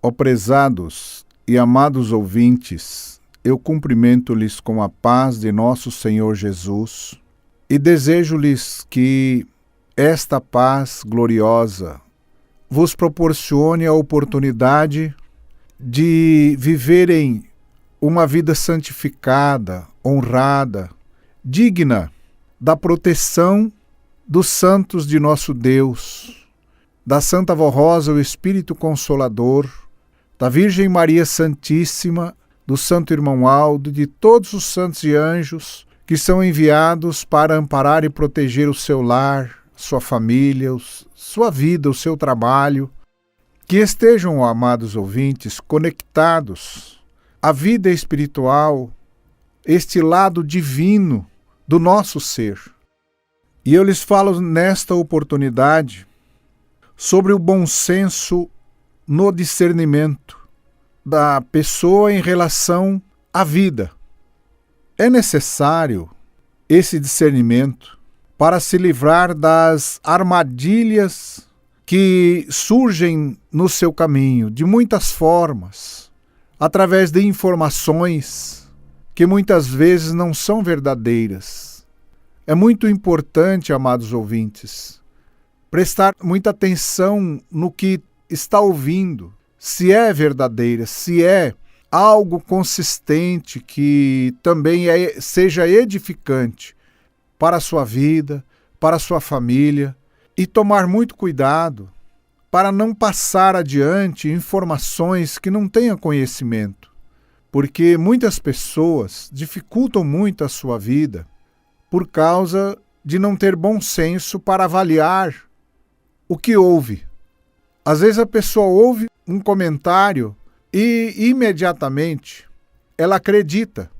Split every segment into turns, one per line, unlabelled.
Ó prezados e amados ouvintes, eu cumprimento-lhes com a paz de nosso Senhor Jesus e desejo-lhes que esta paz gloriosa vos proporcione a oportunidade de viverem uma vida santificada, honrada, digna da proteção dos santos de nosso Deus, da Santa Vó Rosa, o Espírito Consolador, da Virgem Maria Santíssima, do Santo Irmão Aldo, de todos os santos e anjos que são enviados para amparar e proteger o seu lar, sua família, sua vida, o seu trabalho. Que estejam, amados ouvintes, conectados à vida espiritual, este lado divino do nosso ser. E eu lhes falo nesta oportunidade sobre o bom senso no discernimento da pessoa em relação à vida. É necessário esse discernimento para se livrar das armadilhas que surgem no seu caminho, de muitas formas, através de informações que muitas vezes não são verdadeiras. É muito importante, amados ouvintes, prestar muita atenção no que está ouvindo, se é verdadeira, se é algo consistente que também seja edificante para a sua vida, para a sua família, e tomar muito cuidado para não passar adiante informações que não tenham conhecimento, porque muitas pessoas dificultam muito a sua vida por causa de não ter bom senso para avaliar o que ouve. Às vezes a pessoa ouve um comentário e imediatamente ela acredita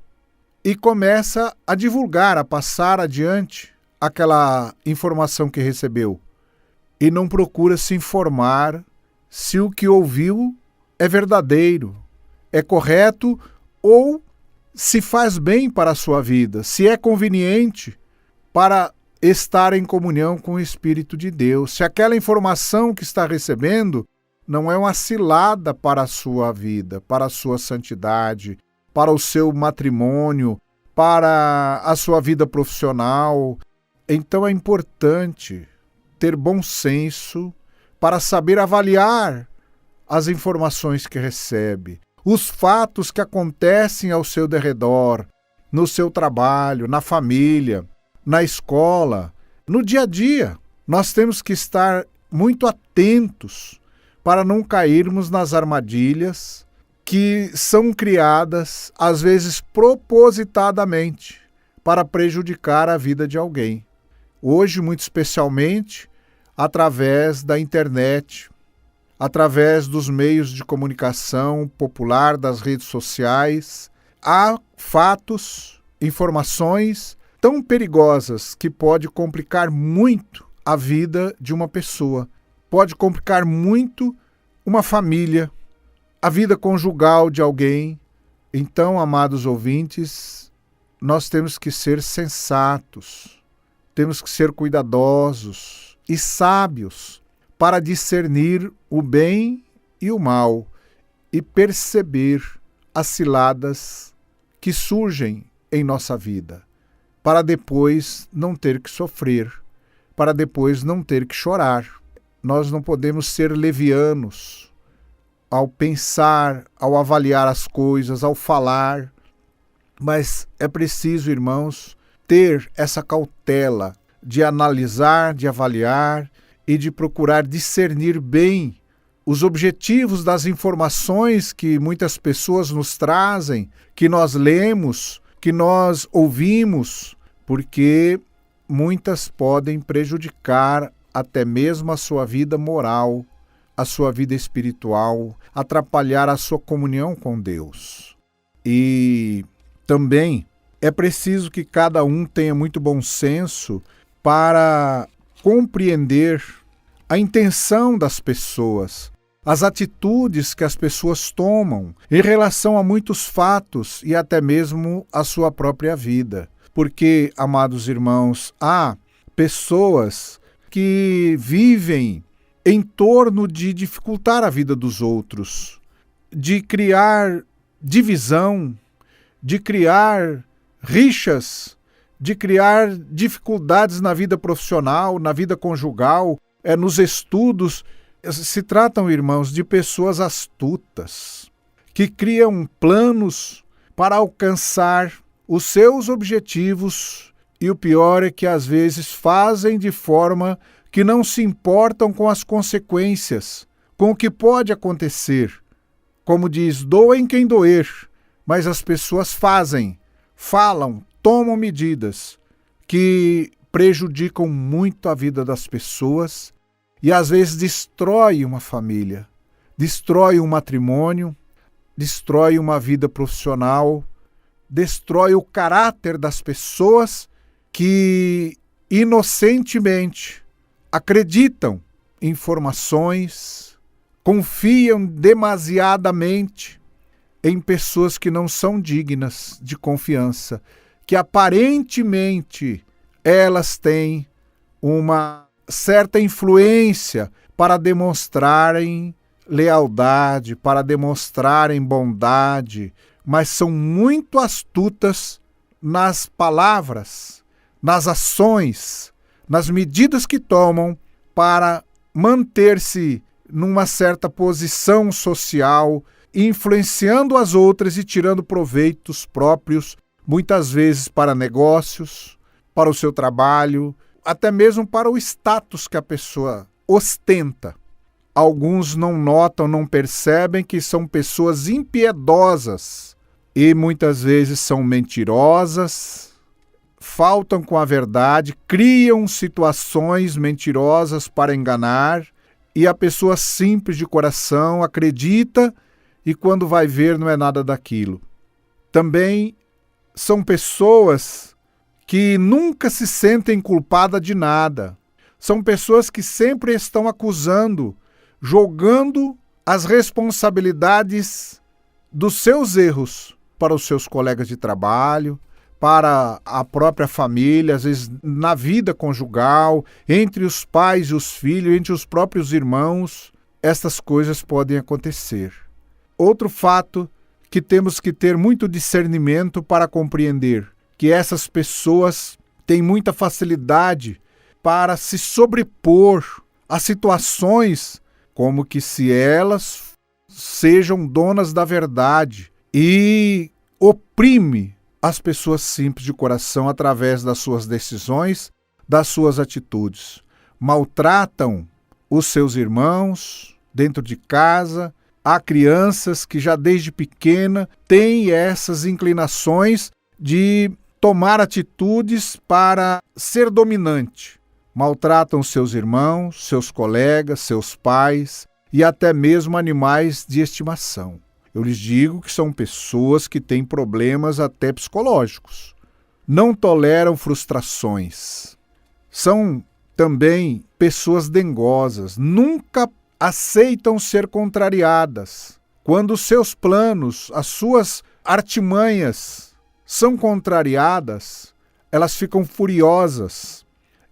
e começa a divulgar, a passar adiante aquela informação que recebeu e não procura se informar se o que ouviu é verdadeiro, é correto ou se faz bem para a sua vida, se é conveniente para estar em comunhão com o Espírito de Deus, se aquela informação que está recebendo não é uma cilada para a sua vida, para a sua santidade, para o seu matrimônio, para a sua vida profissional. Então é importante ter bom senso para saber avaliar as informações que recebe, os fatos que acontecem ao seu derredor, no seu trabalho, na família, na escola, no dia a dia. Nós temos que estar muito atentos para não cairmos nas armadilhas que são criadas, às vezes propositadamente, para prejudicar a vida de alguém. Hoje, muito especialmente, através da internet, através dos meios de comunicação popular, das redes sociais, há fatos, informações tão perigosas que pode complicar muito a vida de uma pessoa, pode complicar muito uma família, a vida conjugal de alguém. Então, amados ouvintes, nós temos que ser sensatos, temos que ser cuidadosos e sábios para discernir o bem e o mal e perceber as ciladas que surgem em nossa vida, para depois não ter que sofrer, para depois não ter que chorar. Nós não podemos ser levianos ao pensar, ao avaliar as coisas, ao falar, mas é preciso, irmãos, ter essa cautela de analisar, de avaliar e de procurar discernir bem os objetivos das informações que muitas pessoas nos trazem, que nós lemos, que nós ouvimos, porque muitas podem prejudicar até mesmo a sua vida moral, a sua vida espiritual, atrapalhar a sua comunhão com Deus. E também é preciso que cada um tenha muito bom senso para compreender a intenção das pessoas, as atitudes que as pessoas tomam em relação a muitos fatos e até mesmo a sua própria vida. Porque, amados irmãos, há pessoas que vivem em torno de dificultar a vida dos outros, de criar divisão, de criar rixas, de criar dificuldades na vida profissional, na vida conjugal, nos estudos. Se tratam, irmãos, de pessoas astutas, que criam planos para alcançar os seus objetivos, e o pior é que às vezes fazem de forma que não se importam com as consequências, com o que pode acontecer. Como diz, doem quem doer, mas as pessoas falam, tomam medidas que prejudicam muito a vida das pessoas e às vezes destrói uma família, destrói um matrimônio, destrói uma vida profissional, destrói o caráter das pessoas que inocentemente acreditam em informações, confiam demasiadamente em pessoas que não são dignas de confiança, que aparentemente elas têm uma certa influência para demonstrarem lealdade, para demonstrarem bondade, mas são muito astutas nas palavras, nas ações, nas medidas que tomam para manter-se numa certa posição social, influenciando as outras e tirando proveitos próprios, muitas vezes para negócios, para o seu trabalho, até mesmo para o status que a pessoa ostenta. Alguns não notam, não percebem que são pessoas impiedosas e muitas vezes são mentirosas, faltam com a verdade, criam situações mentirosas para enganar, e a pessoa simples de coração acredita e quando vai ver não é nada daquilo. Também são pessoas que nunca se sentem culpadas de nada. São pessoas que sempre estão acusando, jogando as responsabilidades dos seus erros para os seus colegas de trabalho, para a própria família, às vezes na vida conjugal, entre os pais e os filhos, entre os próprios irmãos, estas coisas podem acontecer. Outro fato que temos que ter muito discernimento para compreender, que essas pessoas têm muita facilidade para se sobrepor a situações como que se elas sejam donas da verdade e oprime as pessoas simples de coração através das suas decisões, das suas atitudes. Maltratam os seus irmãos dentro de casa. Há crianças que já desde pequena têm essas inclinações de tomar atitudes para ser dominante. Maltratam seus irmãos, seus colegas, seus pais e até mesmo animais de estimação. Eu lhes digo que são pessoas que têm problemas até psicológicos. Não toleram frustrações. São também pessoas dengosas. Nunca aceitam ser contrariadas. Quando os seus planos, as suas artimanhas são contrariadas, elas ficam furiosas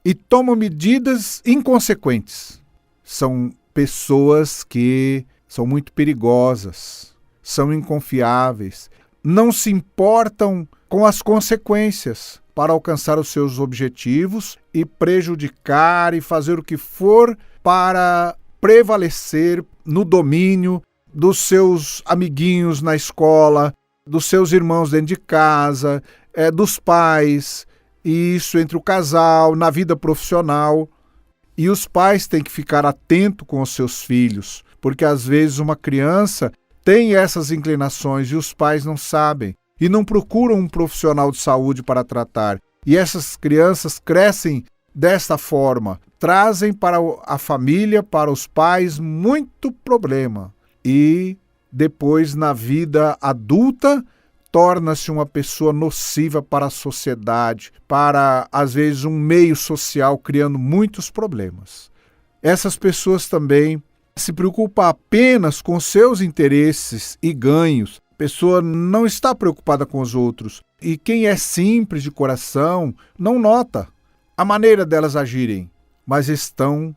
e tomam medidas inconsequentes. São pessoas que são muito perigosas, são inconfiáveis, não se importam com as consequências para alcançar os seus objetivos e prejudicar e fazer o que for para prevalecer no domínio dos seus amiguinhos na escola, dos seus irmãos dentro de casa, dos pais, e isso entre o casal, na vida profissional. E os pais têm que ficar atentos com os seus filhos, porque às vezes uma criança tem essas inclinações e os pais não sabem e não procuram um profissional de saúde para tratar. E essas crianças crescem desta forma, trazem para a família, para os pais, muito problema. E depois, na vida adulta, torna-se uma pessoa nociva para a sociedade, para, às vezes, um meio social, criando muitos problemas. Essas pessoas também se preocupam apenas com seus interesses e ganhos. A pessoa não está preocupada com os outros. E quem é simples de coração não nota a maneira delas agirem, mas estão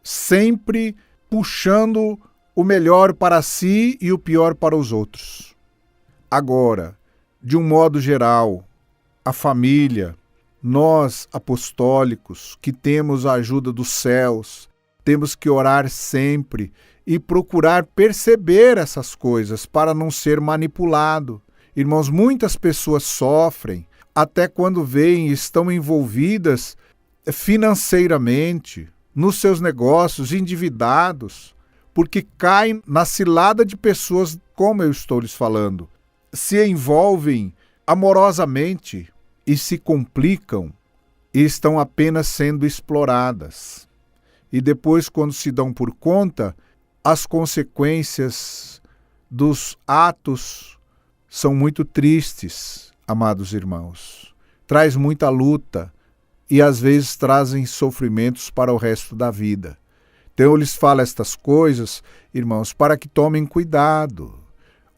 sempre puxando o melhor para si e o pior para os outros. Agora, de um modo geral, a família, nós apostólicos, que temos a ajuda dos céus, temos que orar sempre e procurar perceber essas coisas para não ser manipulado. Irmãos, muitas pessoas sofrem, até quando veem, estão envolvidas financeiramente, nos seus negócios, endividados, porque caem na cilada de pessoas, como eu estou lhes falando, se envolvem amorosamente e se complicam e estão apenas sendo exploradas. E depois, quando se dão por conta, as consequências dos atos são muito tristes, amados irmãos. Traz muita luta e às vezes trazem sofrimentos para o resto da vida. Então eu lhes falo estas coisas, irmãos, para que tomem cuidado.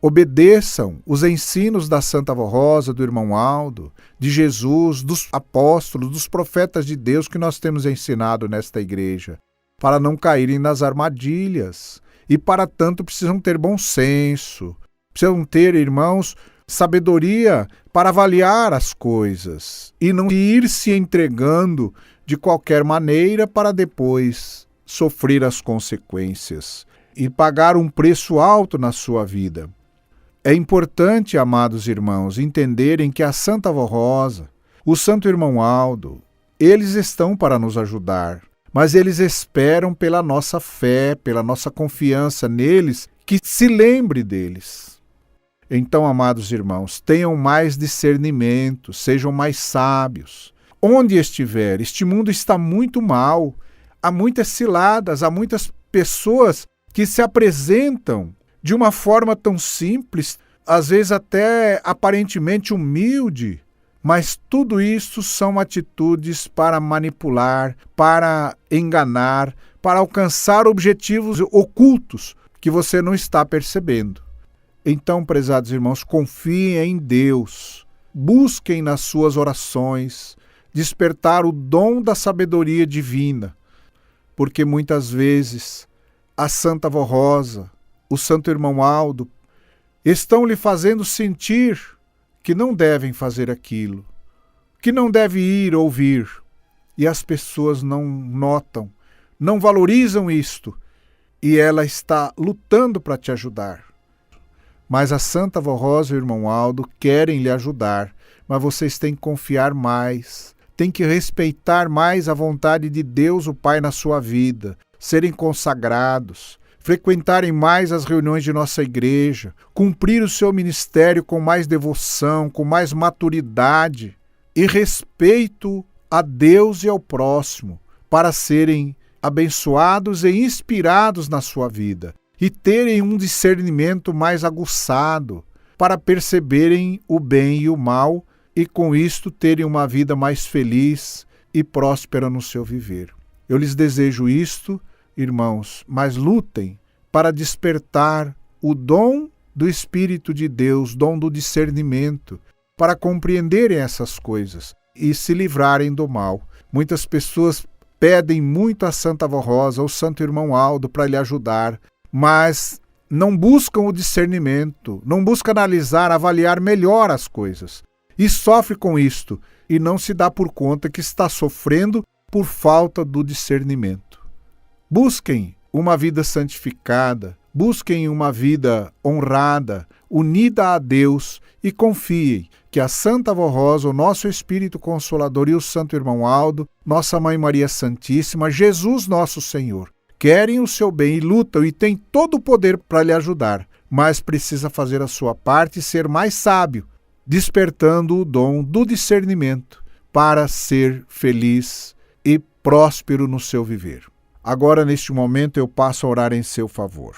Obedeçam os ensinos da Santa Avó Rosa, do irmão Aldo, de Jesus, dos apóstolos, dos profetas de Deus que nós temos ensinado nesta igreja, para não caírem nas armadilhas. E para tanto precisam ter bom senso, precisam ter, irmãos, sabedoria para avaliar as coisas e não ir se entregando de qualquer maneira para depois sofrer as consequências e pagar um preço alto na sua vida. É importante, amados irmãos, entenderem que a Santa Avó Rosa, o Santo Irmão Aldo, eles estão para nos ajudar, mas eles esperam pela nossa fé, pela nossa confiança neles, que se lembre deles. Então, amados irmãos, tenham mais discernimento, sejam mais sábios. Onde estiver, este mundo está muito mal, há muitas ciladas, há muitas pessoas que se apresentam de uma forma tão simples, às vezes até aparentemente humilde, mas tudo isso são atitudes para manipular, para enganar, para alcançar objetivos ocultos que você não está percebendo. Então, prezados irmãos, confiem em Deus, busquem nas suas orações despertar o dom da sabedoria divina, porque muitas vezes a Santa Avó Rosa, o Santo Irmão Aldo, estão lhe fazendo sentir que não devem fazer aquilo, que não deve ir ouvir, e as pessoas não notam, não valorizam isto, e ela está lutando para te ajudar. Mas a Santa Avó Rosa e o Irmão Aldo querem lhe ajudar, mas vocês têm que confiar mais, têm que respeitar mais a vontade de Deus, o Pai, na sua vida, serem consagrados, frequentarem mais as reuniões de nossa igreja, cumprir o seu ministério com mais devoção, com mais maturidade e respeito a Deus e ao próximo, para serem abençoados e inspirados na sua vida e terem um discernimento mais aguçado para perceberem o bem e o mal e com isto terem uma vida mais feliz e próspera no seu viver. Eu lhes desejo isto, irmãos, mas lutem para despertar o dom do Espírito de Deus, dom do discernimento, para compreenderem essas coisas e se livrarem do mal. Muitas pessoas pedem muito a Santa Avó Rosa, ao Santo Irmão Aldo, para lhe ajudar, mas não buscam o discernimento, não buscam analisar, avaliar melhor as coisas. E sofre com isto, e não se dá por conta que está sofrendo por falta do discernimento. Busquem uma vida santificada, busquem uma vida honrada, unida a Deus e confiem que a Santa Avó Rosa, o nosso Espírito Consolador e o Santo Irmão Aldo, nossa Mãe Maria Santíssima, Jesus nosso Senhor, querem o seu bem e lutam e têm todo o poder para lhe ajudar, mas precisa fazer a sua parte e ser mais sábio, despertando o dom do discernimento para ser feliz e próspero no seu viver. Agora, neste momento, eu passo a orar em seu favor.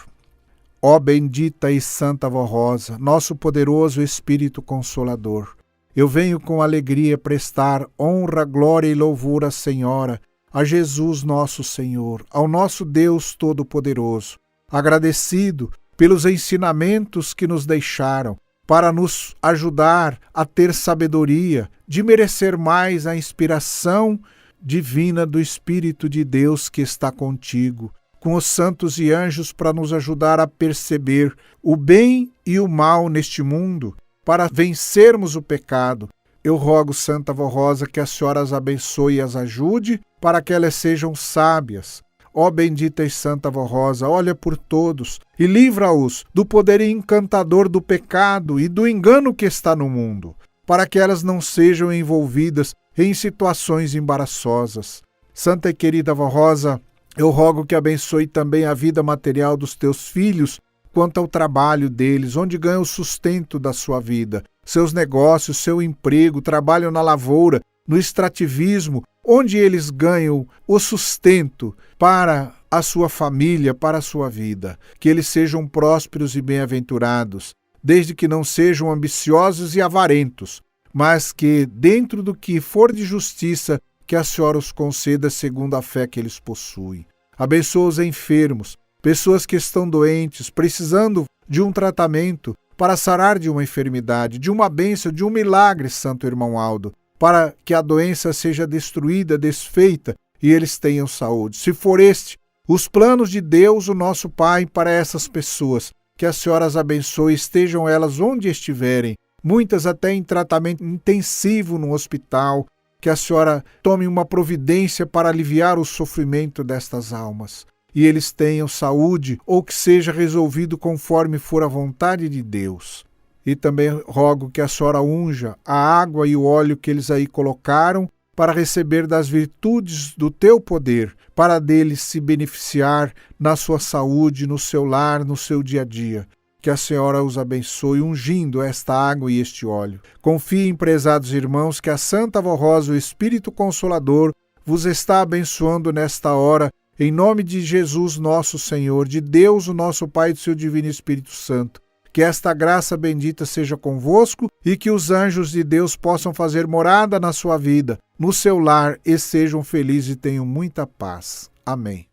Ó bendita e santa Avó Rosa, nosso poderoso Espírito Consolador, eu venho com alegria prestar honra, glória e louvor à Senhora, a Jesus nosso Senhor, ao nosso Deus Todo-Poderoso, agradecido pelos ensinamentos que nos deixaram, para nos ajudar a ter sabedoria, de merecer mais a inspiração divina do Espírito de Deus que está contigo, com os santos e anjos para nos ajudar a perceber o bem e o mal neste mundo, para vencermos o pecado. Eu rogo, Santa Vó Rosa, que a senhora as abençoe e as ajude para que elas sejam sábias. Ó bendita e Santa Vó Rosa, olha por todos e livra-os do poder encantador do pecado e do engano que está no mundo, para que elas não sejam envolvidas em situações embaraçosas. Santa e querida Vó Rosa, eu rogo que abençoe também a vida material dos teus filhos quanto ao trabalho deles, onde ganham o sustento da sua vida, seus negócios, seu emprego, trabalham na lavoura, no extrativismo, onde eles ganham o sustento para a sua família, para a sua vida. Que eles sejam prósperos e bem-aventurados, desde que não sejam ambiciosos e avarentos, mas que, dentro do que for de justiça, que a senhora os conceda segundo a fé que eles possuem. Abençoa os enfermos, pessoas que estão doentes, precisando de um tratamento para sarar de uma enfermidade, de uma bênção, de um milagre, Santo Irmão Aldo, para que a doença seja destruída, desfeita e eles tenham saúde. Se for este os planos de Deus, o nosso Pai, para essas pessoas, que a senhora as abençoe, estejam elas onde estiverem, muitas até em tratamento intensivo no hospital, que a senhora tome uma providência para aliviar o sofrimento destas almas, e eles tenham saúde, ou que seja resolvido conforme for a vontade de Deus. E também rogo que a senhora unja a água e o óleo que eles aí colocaram para receber das virtudes do teu poder, para deles se beneficiar na sua saúde, no seu lar, no seu dia a dia. Que a senhora os abençoe ungindo esta água e este óleo. Confiem, prezados irmãos, que a Santa Vó Rosa, o Espírito Consolador, vos está abençoando nesta hora, em nome de Jesus nosso Senhor, de Deus o nosso Pai e do seu Divino Espírito Santo. Que esta graça bendita seja convosco e que os anjos de Deus possam fazer morada na sua vida, no seu lar, e sejam felizes e tenham muita paz. Amém.